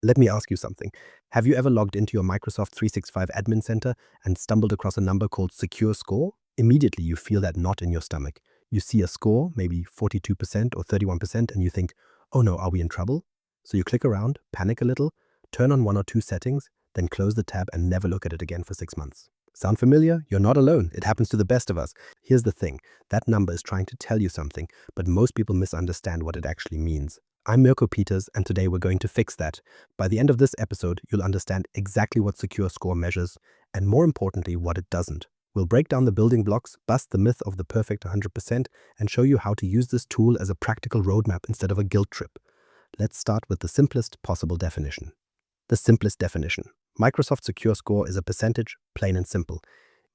Let me ask you something. Have you ever logged into your Microsoft 365 Admin Center and stumbled across a number called Secure Score? Immediately, you feel that knot in your stomach. You see a score, maybe 42% or 31%, and you think, oh no, are we in trouble? So you click around, panic a little, turn on one or two settings, then close the tab and never look at it again for 6 months. Sound familiar? You're not alone. It happens to the best of us. Here's the thing. That number is trying to tell you something, but most people misunderstand what it actually means. I'm Mirco Peters, and today we're going to fix that. By the end of this episode, you'll understand exactly what Secure Score measures, and more importantly, what it doesn't. We'll break down the building blocks, bust the myth of the perfect 100%, and show you how to use this tool as a practical roadmap instead of a guilt trip. Let's start with the simplest possible definition. The simplest definition. Microsoft Secure Score is a percentage, plain and simple.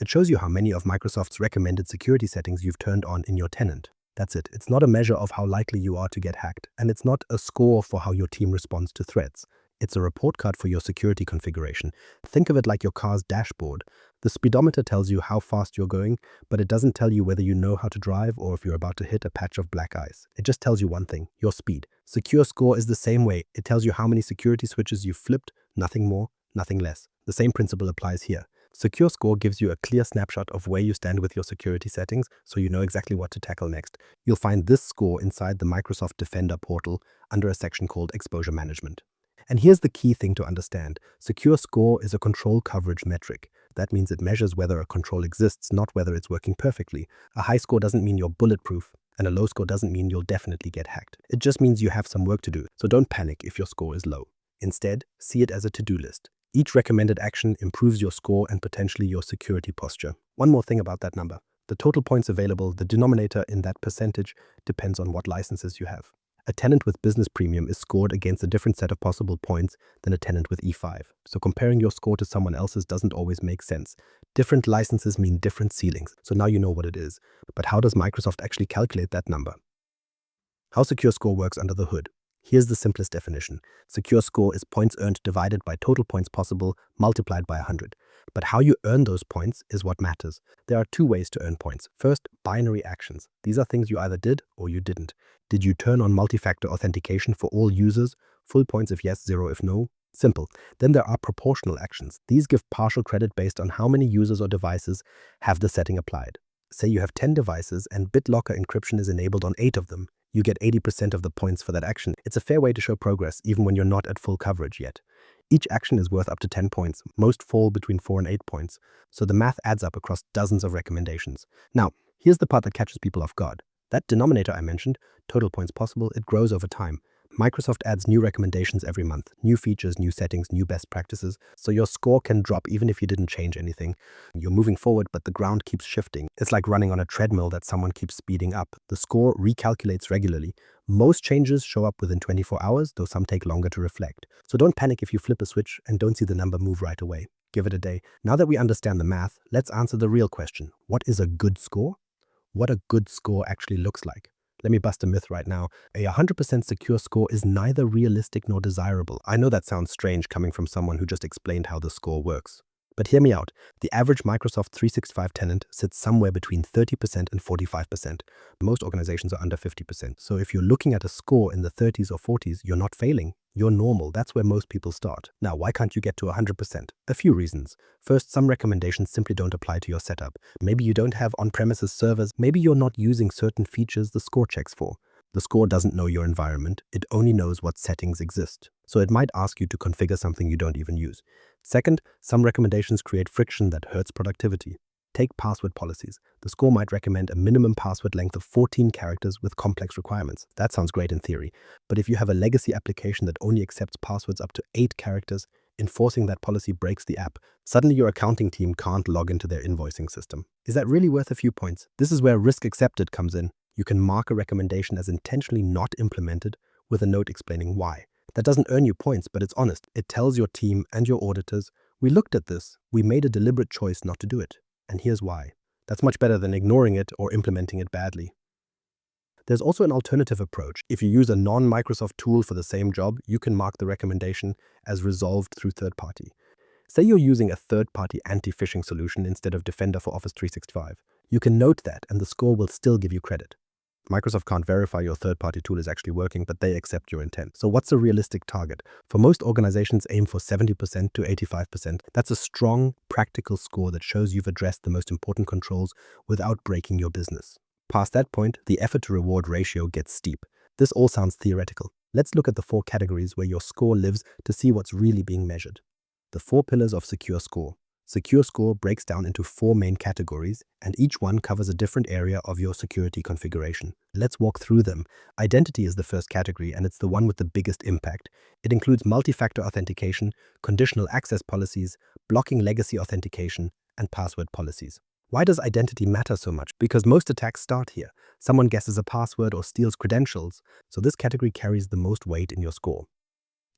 It shows you how many of Microsoft's recommended security settings you've turned on in your tenant. That's it. It's not a measure of how likely you are to get hacked, and it's not a score for how your team responds to threats. It's a report card for your security configuration. Think of it like your car's dashboard. The speedometer tells you how fast you're going, but it doesn't tell you whether you know how to drive or if you're about to hit a patch of black ice. It just tells you one thing, your speed. Secure Score is the same way. It tells you how many security switches you've flipped, nothing more, nothing less. The same principle applies here. Secure Score gives you a clear snapshot of where you stand with your security settings, so you know exactly what to tackle next. You'll find this score inside the Microsoft Defender portal under a section called Exposure Management. And here's the key thing to understand. Secure Score is a control coverage metric. That means it measures whether a control exists, not whether it's working perfectly. A high score doesn't mean you're bulletproof, and a low score doesn't mean you'll definitely get hacked. It just means you have some work to do, so don't panic if your score is low. Instead, see it as a to-do list. Each recommended action improves your score and potentially your security posture. One more thing about that number. The total points available, the denominator in that percentage, depends on what licenses you have. A tenant with Business Premium is scored against a different set of possible points than a tenant with E5. So comparing your score to someone else's doesn't always make sense. Different licenses mean different ceilings, so now you know what it is. But how does Microsoft actually calculate that number? How Secure Score works under the hood. Here's the simplest definition. Secure Score is points earned divided by total points possible multiplied by 100. But how you earn those points is what matters. There are two ways to earn points. First, binary actions. These are things you either did or you didn't. Did you turn on multi-factor authentication for all users? Full points if yes, zero if no. Simple. Then there are proportional actions. These give partial credit based on how many users or devices have the setting applied. Say you have 10 devices and BitLocker encryption is enabled on 8 of them. You get 80% of the points for that action. It's a fair way to show progress, even when you're not at full coverage yet. Each action is worth up to 10 points. Most fall between 4 and 8 points. So the math adds up across dozens of recommendations. Now, here's the part that catches people off guard. That denominator I mentioned, total points possible, it grows over time. Microsoft adds new recommendations every month, new features, new settings, new best practices, so your score can drop even if you didn't change anything. You're moving forward, but the ground keeps shifting. It's like running on a treadmill that someone keeps speeding up. The score recalculates regularly. Most changes show up within 24 hours, though some take longer to reflect. So don't panic if you flip a switch and don't see the number move right away. Give it a day. Now that we understand the math, let's answer the real question. What is a good score? What a good score actually looks like. Let me bust a myth right now. A 100% secure score is neither realistic nor desirable. I know that sounds strange coming from someone who just explained how the score works. But hear me out. The average Microsoft 365 tenant sits somewhere between 30% and 45%. Most organizations are under 50%. So if you're looking at a score in the 30s or 40s, you're not failing. You're normal. That's where most people start. Now, why can't you get to 100%? A few reasons. First, some recommendations simply don't apply to your setup. Maybe you don't have on-premises servers. Maybe you're not using certain features the score checks for. The score doesn't know your environment. It only knows what settings exist. So it might ask you to configure something you don't even use. Second, some recommendations create friction that hurts productivity. Take password policies. The score might recommend a minimum password length of 14 characters with complex requirements. That sounds great in theory. But if you have a legacy application that only accepts passwords up to 8 characters, enforcing that policy breaks the app. Suddenly your accounting team can't log into their invoicing system. Is that really worth a few points? This is where risk accepted comes in. You can mark a recommendation as intentionally not implemented with a note explaining why. That doesn't earn you points, but it's honest. It tells your team and your auditors, we looked at this, we made a deliberate choice not to do it. And here's why. That's much better than ignoring it or implementing it badly. There's also an alternative approach. If you use a non-Microsoft tool for the same job, you can mark the recommendation as resolved through third party. Say you're using a third-party anti-phishing solution instead of Defender for Office 365. You can note that and the score will still give you credit. Microsoft can't verify your third-party tool is actually working, but they accept your intent. So what's a realistic target? For most organizations, aim for 70% to 85%. That's a strong, practical score that shows you've addressed the most important controls without breaking your business. Past that point, the effort to reward ratio gets steep. This all sounds theoretical. Let's look at the 4 categories where your score lives to see what's really being measured. The 4 pillars of Secure Score. Secure Score breaks down into 4 main categories, and each one covers a different area of your security configuration. Let's walk through them. Identity is the first category, and it's the one with the biggest impact. It includes multi-factor authentication, conditional access policies, blocking legacy authentication, and password policies. Why does identity matter so much? Because most attacks start here. Someone guesses a password or steals credentials, so this category carries the most weight in your score.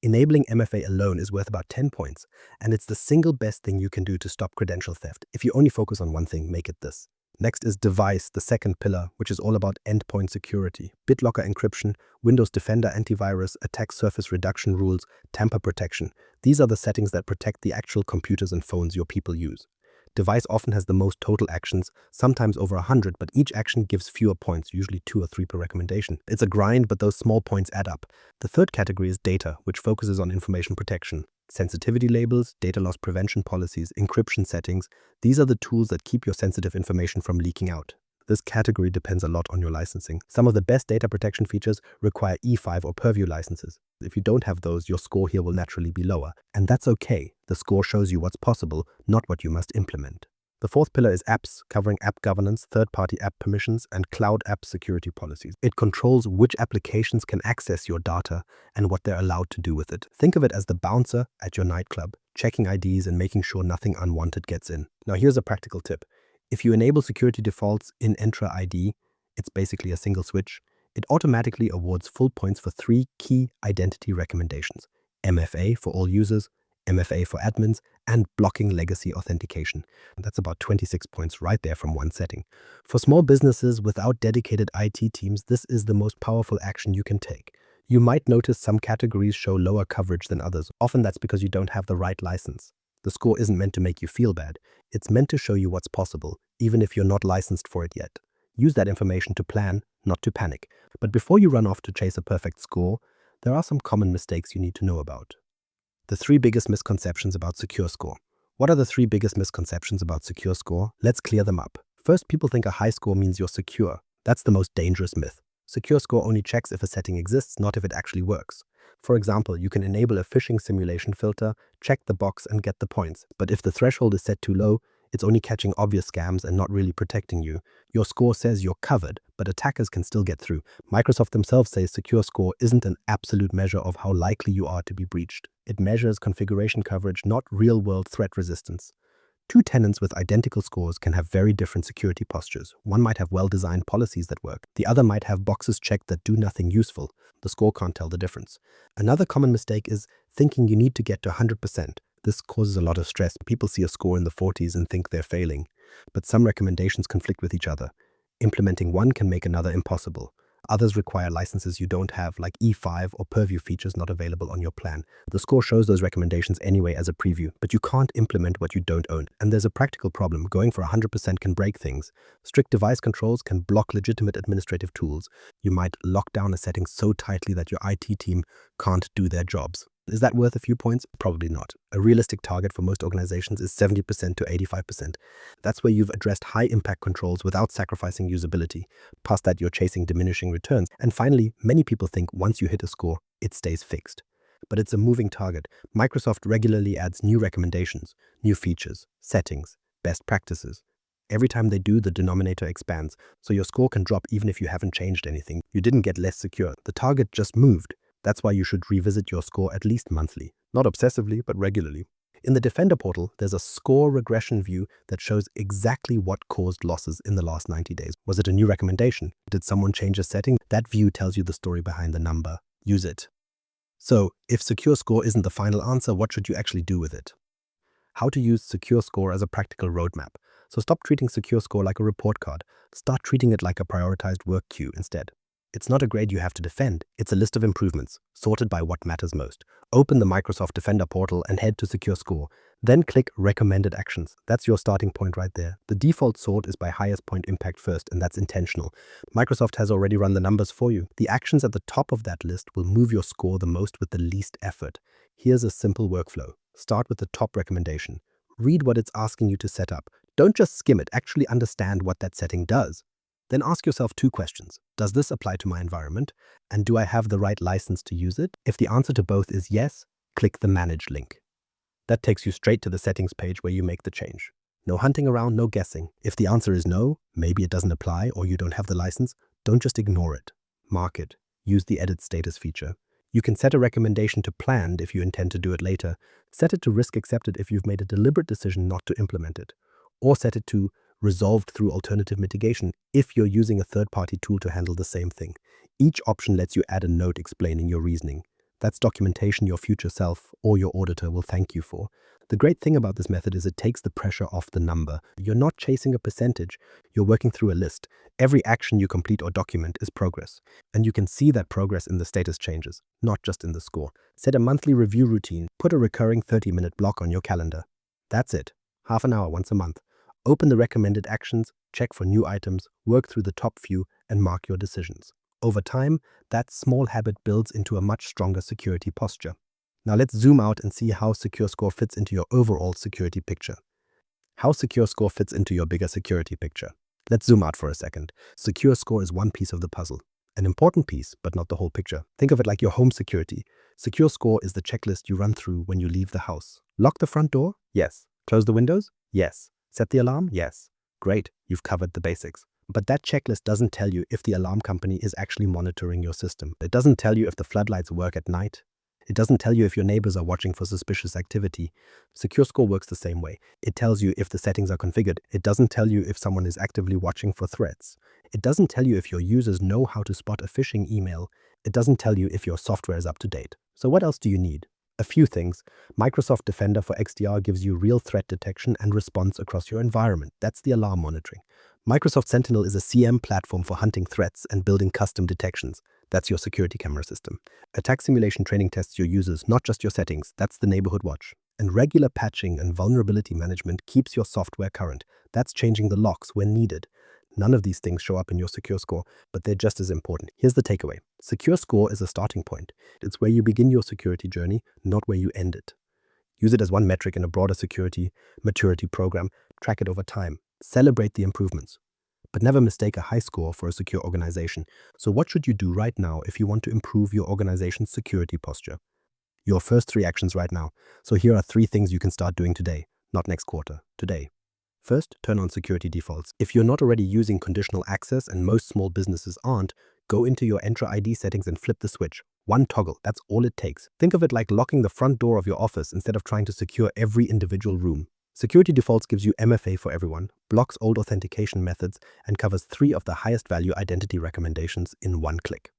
Enabling MFA alone is worth about 10 points, and it's the single best thing you can do to stop credential theft. If you only focus on one thing, make it this. Next is device, the second pillar, which is all about endpoint security. BitLocker encryption, Windows Defender antivirus, attack surface reduction rules, tamper protection. These are the settings that protect the actual computers and phones your people use. Device often has the most total actions, sometimes over 100, but each action gives fewer points, usually 2 or 3 per recommendation. It's a grind, but those small points add up. The third category is data, which focuses on information protection. Sensitivity labels, data loss prevention policies, encryption settings, these are the tools that keep your sensitive information from leaking out. This category depends a lot on your licensing. Some of the best data protection features require E5 or Purview licenses. If you don't have those, your score here will naturally be lower. And that's okay. The score shows you what's possible, not what you must implement. The fourth pillar is apps, covering app governance, third-party app permissions, and cloud app security policies. It controls which applications can access your data and what they're allowed to do with it. Think of it as the bouncer at your nightclub, checking IDs and making sure nothing unwanted gets in. Now here's a practical tip. If you enable security defaults in Entra ID, it's basically a single switch, it automatically awards full points for 3 key identity recommendations: MFA for all users, MFA for admins, and blocking legacy authentication. That's about 26 points right there from one setting. For small businesses without dedicated IT teams, this is the most powerful action you can take. You might notice some categories show lower coverage than others. Often that's because you don't have the right license. The score isn't meant to make you feel bad. It's meant to show you what's possible, even if you're not licensed for it yet. Use that information to plan, not to panic. But before you run off to chase a perfect score, there are some common mistakes you need to know about. The 3 biggest misconceptions about Secure Score. What are the 3 biggest misconceptions about Secure Score? Let's clear them up. First, people think a high score means you're secure. That's the most dangerous myth. Secure Score only checks if a setting exists, not if it actually works. For example, you can enable a phishing simulation filter, check the box and get the points. But if the threshold is set too low, it's only catching obvious scams and not really protecting you. Your score says you're covered, but attackers can still get through. Microsoft themselves say Secure Score isn't an absolute measure of how likely you are to be breached. It measures configuration coverage, not real-world threat resistance. 2 tenants with identical scores can have very different security postures. One might have well-designed policies that work. The other might have boxes checked that do nothing useful. The score can't tell the difference. Another common mistake is thinking you need to get to 100%. This causes a lot of stress. People see a score in the 40s and think they're failing. But some recommendations conflict with each other. Implementing one can make another impossible. Others require licenses you don't have, like E5 or Purview features not available on your plan. The score shows those recommendations anyway as a preview, but you can't implement what you don't own. And there's a practical problem. Going for 100% can break things. Strict device controls can block legitimate administrative tools. You might lock down a setting so tightly that your IT team can't do their jobs. Is that worth a few points? Probably not. A realistic target for most organizations is 70% to 85%. That's where you've addressed high-impact controls without sacrificing usability. Past that, you're chasing diminishing returns. And finally, many people think once you hit a score, it stays fixed. But it's a moving target. Microsoft regularly adds new recommendations, new features, settings, best practices. Every time they do, the denominator expands, so your score can drop even if you haven't changed anything. You didn't get less secure. The target just moved. That's why you should revisit your score at least monthly. Not obsessively, but regularly. In the Defender portal, there's a score regression view that shows exactly what caused losses in the last 90 days. Was it a new recommendation? Did someone change a setting? That view tells you the story behind the number. Use it. So, if Secure Score isn't the final answer, what should you actually do with it? How to use Secure Score as a practical roadmap. So stop treating Secure Score like a report card. Start treating it like a prioritized work queue instead. It's not a grade you have to defend. It's a list of improvements, sorted by what matters most. Open the Microsoft Defender portal and head to Secure Score. Then click Recommended Actions. That's your starting point right there. The default sort is by highest point impact first, and that's intentional. Microsoft has already run the numbers for you. The actions at the top of that list will move your score the most with the least effort. Here's a simple workflow. Start with the top recommendation. Read what it's asking you to set up. Don't just skim it, actually understand what that setting does. Then ask yourself two questions. Does this apply to my environment? And do I have the right license to use it? If the answer to both is yes, click the Manage link. That takes you straight to the settings page where you make the change. No hunting around, no guessing. If the answer is no, maybe it doesn't apply or you don't have the license, don't just ignore it. Mark it. Use the Edit Status feature. You can set a recommendation to planned if you intend to do it later. Set it to risk accepted if you've made a deliberate decision not to implement it. Or set it to resolved through alternative mitigation if you're using a third-party tool to handle the same thing. Each option lets you add a note explaining your reasoning. That's documentation your future self or your auditor will thank you for. The great thing about this method is it takes the pressure off the number. You're not chasing a percentage, you're working through a list. Every action you complete or document is progress. And you can see that progress in the status changes, not just in the score. Set a monthly review routine, put a recurring 30-minute block on your calendar. That's it. Half an hour once a month. Open the recommended actions, check for new items, work through the top few, and mark your decisions. Over time, that small habit builds into a much stronger security posture. Now let's zoom out and see how Secure Score fits into your overall security picture. How Secure Score fits into your bigger security picture. Let's zoom out for a second. Secure Score is one piece of the puzzle. An important piece, but not the whole picture. Think of it like your home security. Secure Score is the checklist you run through when you leave the house. Lock the front door? Yes. Close the windows? Yes. Set the alarm? Yes. Great, you've covered the basics. But that checklist doesn't tell you if the alarm company is actually monitoring your system. It doesn't tell you if the floodlights work at night. It doesn't tell you if your neighbors are watching for suspicious activity. Secure Score works the same way. It tells you if the settings are configured. It doesn't tell you if someone is actively watching for threats. It doesn't tell you if your users know how to spot a phishing email. It doesn't tell you if your software is up to date. So what else do you need? A few things. Microsoft Defender for XDR gives you real threat detection and response across your environment. That's the alarm monitoring. Microsoft Sentinel is a CM platform for hunting threats and building custom detections. That's your security camera system. Attack simulation training tests your users, not just your settings. That's the neighborhood watch. And regular patching and vulnerability management keeps your software current. That's changing the locks when needed. None of these things show up in your Secure Score, but they're just as important. Here's the takeaway. Secure Score is a starting point. It's where you begin your security journey, not where you end it. Use it as one metric in a broader security maturity program. Track it over time. Celebrate the improvements. But never mistake a high score for a secure organization. So what should you do right now if you want to improve your organization's security posture? Your first 3 actions right now. So here are 3 things you can start doing today, not next quarter, today. First, turn on security defaults. If you're not already using conditional access, and most small businesses aren't, go into your Entra ID settings and flip the switch. One toggle, that's all it takes. Think of it like locking the front door of your office instead of trying to secure every individual room. Security defaults gives you MFA for everyone, blocks old authentication methods, and covers 3 of the highest value identity recommendations in one click.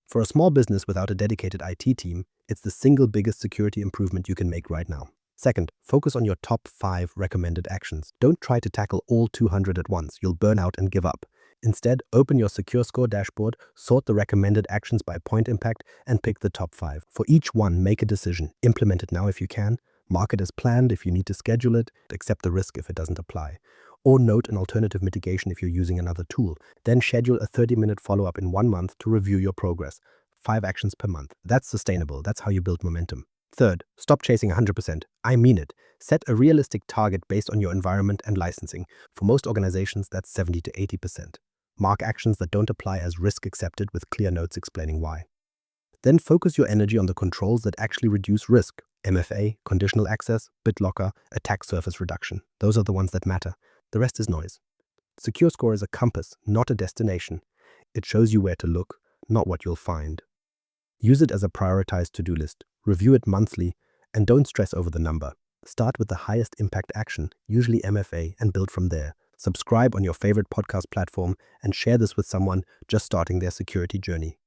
For a small business without a dedicated IT team, it's the single biggest security improvement you can make right now. Second, focus on your top 5 recommended actions. Don't try to tackle all 200 at once. You'll burn out and give up. Instead, open your Secure Score dashboard, sort the recommended actions by point impact, and pick the top 5. For each one, make a decision. Implement it now if you can. Mark it as planned if you need to schedule it. Accept the risk if it doesn't apply. Or note an alternative mitigation if you're using another tool. Then schedule a 30-minute follow-up in 1 month to review your progress. 5 actions per month. That's sustainable. That's how you build momentum. Third, stop chasing 100%. I mean it. Set a realistic target based on your environment and licensing. For most organizations, that's 70 to 80%. Mark actions that don't apply as risk accepted with clear notes explaining why. Then focus your energy on the controls that actually reduce risk. MFA, conditional access, BitLocker, attack surface reduction. Those are the ones that matter. The rest is noise. Secure Score is a compass, not a destination. It shows you where to look, not what you'll find. Use it as a prioritized to-do list. Review it monthly, and don't stress over the number. Start with the highest impact action, usually MFA, and build from there. Subscribe on your favorite podcast platform and share this with someone just starting their security journey.